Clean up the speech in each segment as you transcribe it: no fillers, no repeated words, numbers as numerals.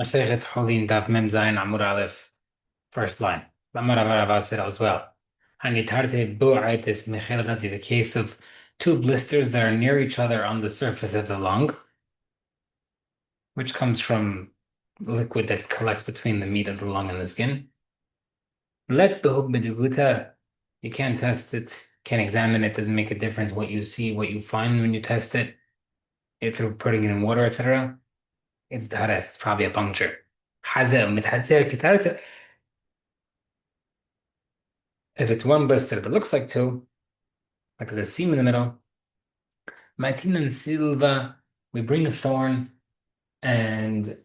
Masechet Hullin Daf Mem Zayin Amud Aleph, first line. Amar Amar Rava said as well. Hanitarte bu'aitis mecheladati, the case of two blisters that are near each other on the surface of the lung, which comes from liquid that collects between the meat of the lung and the skin. Let behub meduguta, you can't test it, can't examine it, doesn't make a difference what you see, what you find when you test it, if you're putting it in water, etc. It's taref, it's probably a puncture. حذاء متحذاء كتارة. If it's one blister that looks like two, like there's a seam in the middle, Maitin and Silva, we bring a thorn and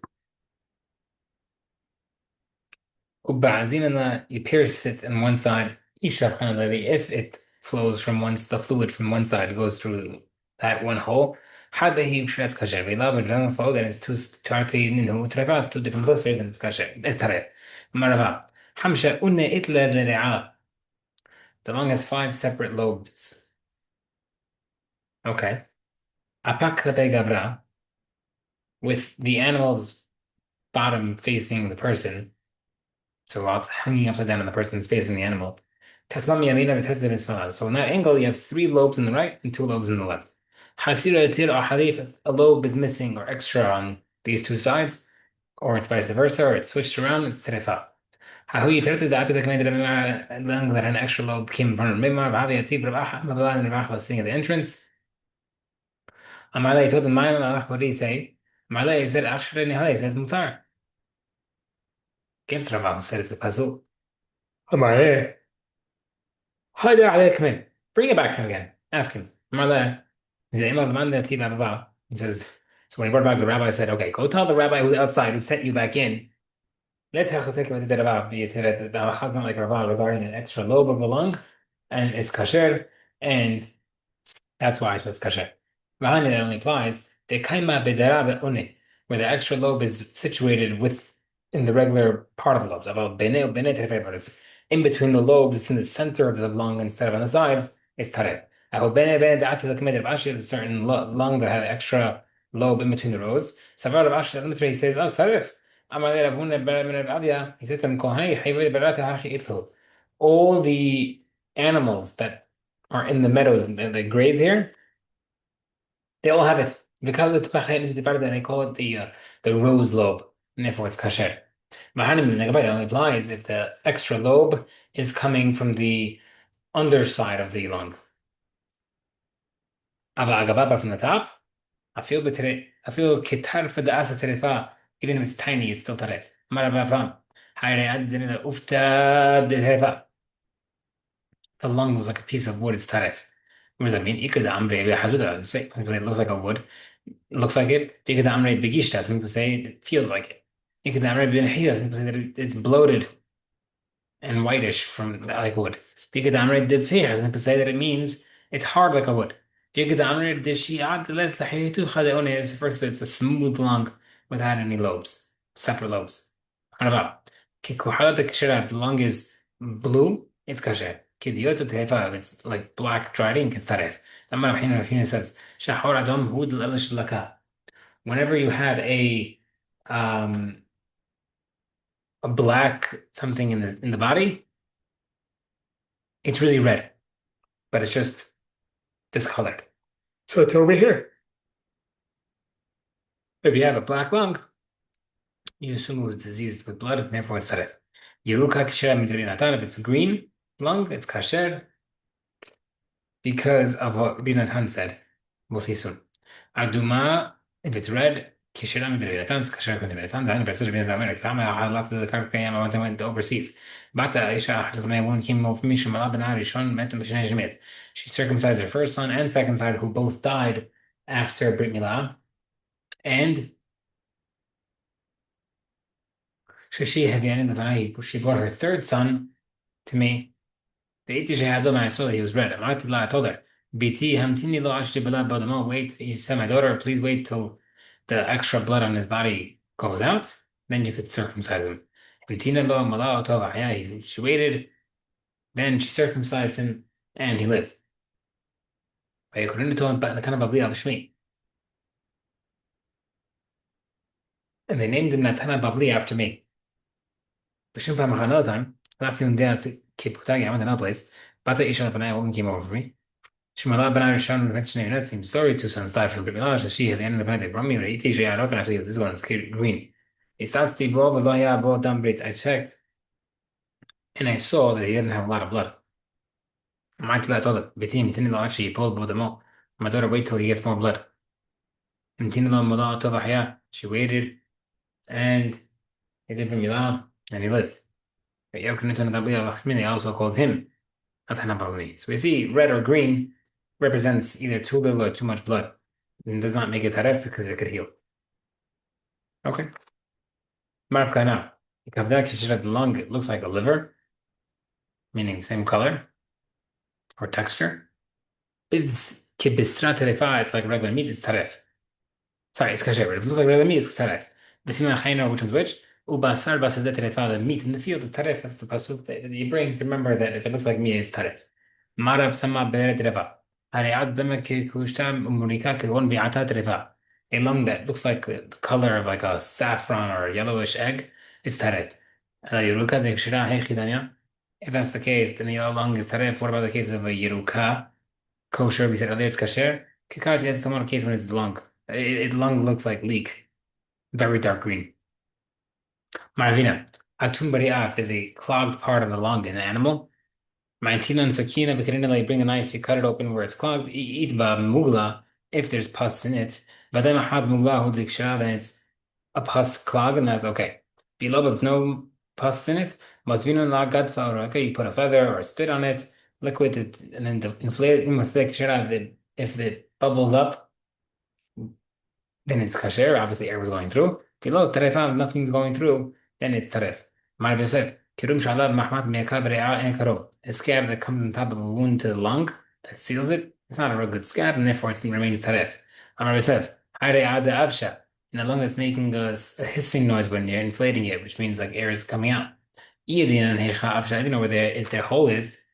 Uba'azinana, you pierce it on one side. Ishaf Hanalali, if it flows from the fluid from one side goes through that one hole. Hadahi Shretz Kasher. We love it doesn't flow, then it's two tarti, trevas, two different blisters, and it's kasher. It's taref. Marava. Hamsha Unne Itla Re'a. The lung has five separate lobes. Okay. Apak Gavra, with the animal's bottom facing the person, so while it's hanging upside down and the person is facing the animal. Taklam yamina v'tetzim ismail. So in that angle, you have three lobes in the right and two lobes in the left. Hasira tir or halif, if a lobe is missing or extra on these two sides, or it's vice versa, or it's switched around, it's terefa. Hahu yitratu da'atu the command that an extra lobe came in front of Mimar, v'havi yatib rabah, mabah, and rabah was sitting at the entrance. Amalei told him, what did he say? Amalei said, actually, he says mutar. Against Rava, who said it's a puzzle. Amalei. Hide عليه come in. Bring it back to him again. Ask him. Amalei. He said, he says, so when he brought back the rabbi, said, okay, go tell the rabbi who's outside who sent you back in. Let's have to take him to the rabbi. You said that the halakha like rabbi regarding an extra lobe of a lung, and it's kasher, and that's why so it's kasher. V'hani that only applies the kaima bedara une, where the extra lobe is situated in the regular part of the lobes. About bene bene teref, but it's in between the lobes. It's in the center of the lung instead of on the sides. It's taref. Aho bene bene da'at the committed of Ashi, a certain lung that had an extra lobe in between the rows. Savar of Ashi, he says, oh taref. Amalei Rav Huna ber ben Rav Avia, he said to him, Kohani hayvei berate hachi itlu. All the animals that are in the meadows and they graze here, they all have it. Because it's they call it the rose lobe, and therefore it's kasher. Mahanim Negavai only applies if the extra lobe is coming from the underside of the lung. Ava agababa from the top. I feel kitar for the asa terefa. Even if it's tiny, it's still taret. Marabafam. The lung was like a piece of wood, it's taref. What does that mean? It looks like a wood. It looks like it. Some people say it feels like it. Some people say that it's bloated and whitish from like wood. Some people say that it means it's hard like a wood. First, it's a smooth lung without any lobes, separate lobes. The lung is blue, it's kasher. كديوت تهفا, it's like black dried ink, it's taref. لما الحين says شحور أدم هود الألش لك. Whenever you have um a black something in the body, it's really red, but it's just discolored. So it's over here. If you have a black lung, you assume it was diseased with blood, and therefore it's taref. Yeruka kishera midrinatan, if it's green lung, it's kasher because of what Binatan said. We'll see soon. Aduma, if it's red, kishera midrinatan, it's kasher midrinatan. Then if it's Binatan, like I left the Karkayam, I went overseas. Bata Aisha, one came over me, Shemala ben Arishon, met him, she circumcised her first son and second son, who both died after Brit Milah. And she brought her third son to me. I saw that he was red. I told her, BT, wait, he said, my daughter, please wait till the extra blood on his body goes out, then you could circumcise him. She waited, then she circumcised him, and he lived. and they named him Natana Bavli after me. B'shum pa'amach another time, left him down to Kiputagi, I went to another place. Bata Isha and a woman came over for me. Shemala ben Arishon mentioned name seems sorry, two sons died from Bimila, so she at the end of the night they brought me with Iti Shea Arok, and actually this one is green. It's that's the Bo Vazaya Bo Dambrit. I checked and I saw that he didn't have a lot of blood. My I told him, Bitim, Tinilo actually pulled Bodamo. My daughter wait till he gets more blood. And Tinilo Mala Tovahya, she waited and he did Bimila and he lived. But Yokanatan Rabia Lachmini also called him Atanabali. So we see red or green represents either too little or too much blood. And does not make it taref because it could heal. Okay. Marka now. Kavdak should have the lung, it looks like a liver, meaning same color or texture. Bibs kibistra terefa, it's like regular meat, it's taref. Sorry, it's kasher. If it looks like regular meat, it's taref. The sima chayna, which is which? Ubasar basada terefa, the meat in the field is taref. That's the pasuk that you bring to remember that if it looks like meat, it's taref. Marab sama bere terefa. Hariad damak kushtam umurika kirwon bi'ata terefa. A lung that looks like the color of like a saffron or a yellowish egg is taref. Yuruka de kshira hey chidanya. If that's the case, then the lung is taref. What about the case of a yeruka? Kosher, we said earlier, it's kasher. Kikati, that's the one case when it's lung. Lung looks like leek, very dark green. Maravina, atum bari'ah, if there's a clogged part of the lung in an animal. Ma'antina and sakina, v'karina, like bring a knife, you cut it open where it's clogged. Itba mugla, if there's pus in it. Vadai mahad mugla hu dikshara, then it's a pus clog, and that's okay. Below, if no pus in it, matvina la gadfa, or okay, you put a feather or a spit on it, liquid it, and then inflate it. Must take if it bubbles up, then it's kasher. Obviously, air was going through. Below taref, nothing's going through, then it's taref. Mar Yosef, kirum shalab mahmat me'akav re'a en karom. A scab that comes on top of a wound to the lung that seals it. It's not a real good scab, and therefore it remains taref. Amar Yosef, hayre'a de avsha. In a lung that's making a hissing noise when you're inflating it, which means like air is coming out. Iyadin and heicha avsha. I don't know where their hole is.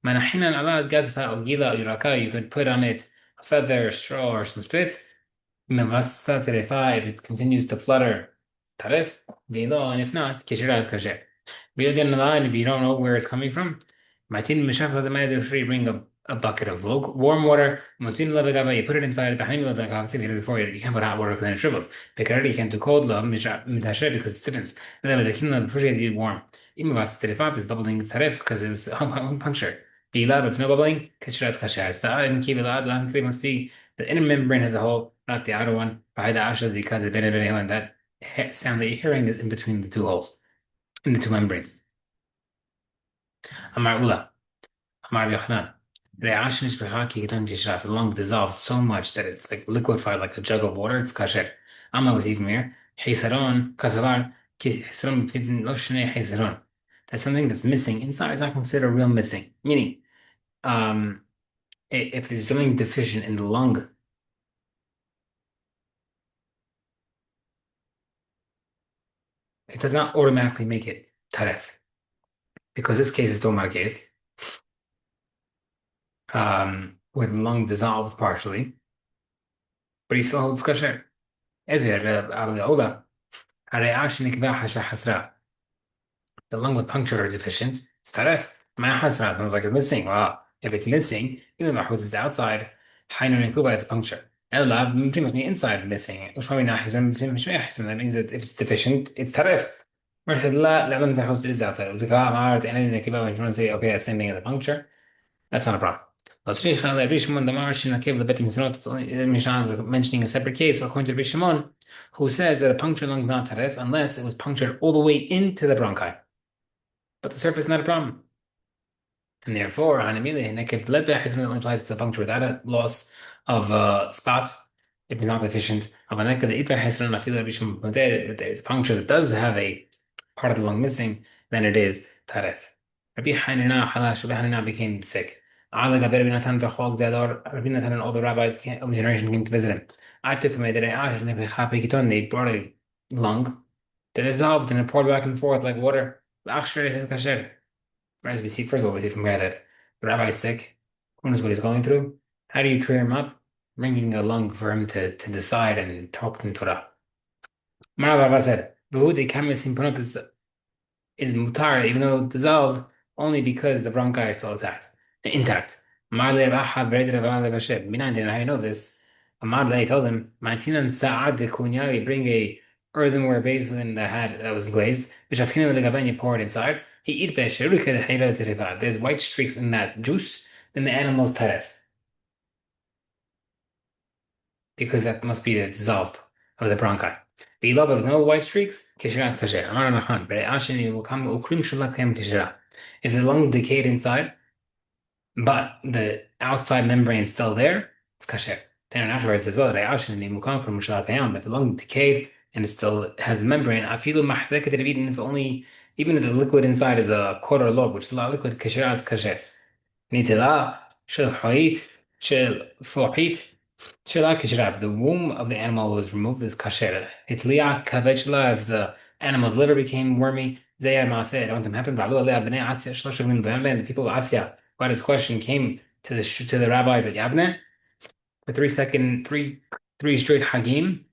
Manahinan ala gadfa or gila or yuraka. You could put on it a feather, a straw, or some spit. Mevasta terefa, if it continues to flutter, taref, velo, and if not, kishira is kasher. Real again, and if you don't know where it's coming from, matin mishafla the mayad free, bring a bucket of warm water, matin labagava, you put it inside, behind the obviously before you can't put hot water because then it shrivels. Picardi, you can't do cold love, mitashe, because it stiffens. And then the kinla before you get warm. Even Mevasta terefa is bubbling taref because it was puncture. Bila, if no bubbling, kishira is kasher. It's the and kivilad, must be the inner membrane has a hole, not the outer one. By the asha, because the and that sound that you're hearing is in between the two holes, in the two membranes. Amar Ula, Amar Yochanan. The lung dissolved so much that it's like liquefied like a jug of water. It's kasher. Amma was even here. Heisaron, kasavar, that's something that's missing inside. It's not considered real missing. Meaning, if there's something deficient in the lung, it does not automatically make it taref. Because this case is Tomar case, with lung dissolved partially, but he still holds kasher. As we had Ola, the lung was punctured or deficient, it's taref. Ma hasra, sounds like it's missing. Well, if it's missing, even mahfuz is outside, hainun and kuba is puncture. Ella, must be inside missing. Which probably not that means that if it's deficient, it's taref. Whereas la, lemon mahfuz is outside. It was like, anything that came out when you want to say, okay, same thing as a puncture. That's not a problem. But Rishimon Damar Shinakev the Betim Sinot, it's only Mishnah mentioning a separate case according to Rishimon, who says that a punctured lung is not taref unless it was punctured all the way into the bronchi. But the surface is not a problem. And therefore, it only applies to a puncture without a loss of spot. If it's not deficient, of a neck of the if there's a puncture that does have a part of the lung missing, then it is taref. Rabbi Hanina became sick. Rabbi Natan and all the rabbis of the generation came to visit him. I took him they brought a lung that dissolved and it poured back and forth like water. As we see, first of all, we see from here that the rabbi is sick. Who knows what he's going through? How do you cheer him up? Bringing a lung for him to decide and talk in Torah. Mara said, "But the camera is mutar, even though dissolved, only because the bronchi is still intact. Marley Raha Breder Bashir. Mina didn't I know this? Marley told him, Matinan Sa'ad de Kunya, you bring a earthenware basin that was glazed, Bishafina Legaben, you pour it inside. He eat Bashirika the Hela Terifa. There's white streaks in that juice, then the animal's taref, because that must be the dissolved of the bronchi. The love of no white streaks, Kishirat Kasher. Amar Nahan, but Ashini will come Ukrim Shulakim Kishira. If the lung decayed inside, but the outside membrane is still there, it's kasher. Then afterwards as well, if the lung decayed and it still has the membrane, I feel even if the liquid inside is a quarter log, which is a lot of liquid, kasher is kasher. Nitila, shel hoit, shel fohit, shela kasher. The womb of the animal was removed as kasher. Hitliya kavechla, if the animal's liver became wormy, Zayar Maaseh, I want them happen. The people of Asya, God, his question came to the rabbis at Yavne for three straight Hagim.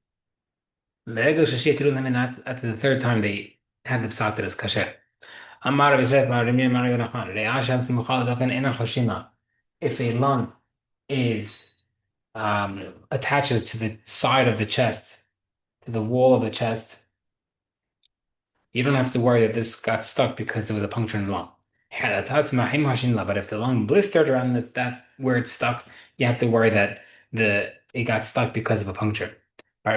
Ve'egel Shashi Atiru Lemin at the third time they had the psak that is kasher. Amar V'Zef Ma'arimir Ma'ar Yonachman. Re'ashem Simuchal Dofen Ena Choshima. If a lung is attaches to the side of the chest, to the wall of the chest, you don't have to worry that this got stuck because there was a puncture in the lung. But if the lung blistered around that where it's stuck, you have to worry that it got stuck because of a puncture. No,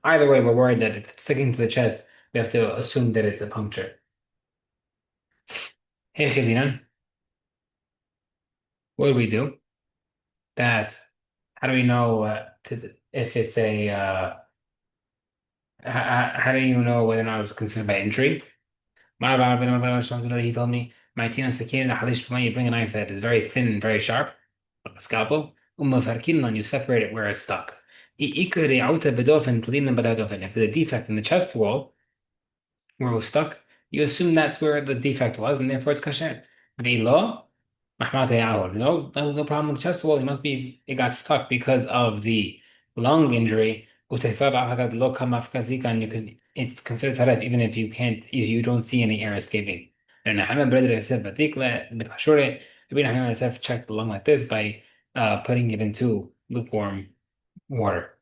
either way, we're worried that if it's sticking to the chest, we have to assume that it's a puncture. Hey, Chidinan, what do we do? That, how do we know if it's how do you know whether or not it was considered by injury? He told me, my tina sakin you bring a knife that is very thin and very sharp, like a scalpel, and you separate it where it's stuck. If there's a defect in the chest wall where it was stuck, you assume that's where the defect was, and therefore it's kasher. V'lo, no problem with the chest wall. It got stuck because of the lung injury. And it's considered taref even if you don't see any air escaping. And Muhammad brother said, Ibn Hamad checked the lung like this by putting it into lukewarm water.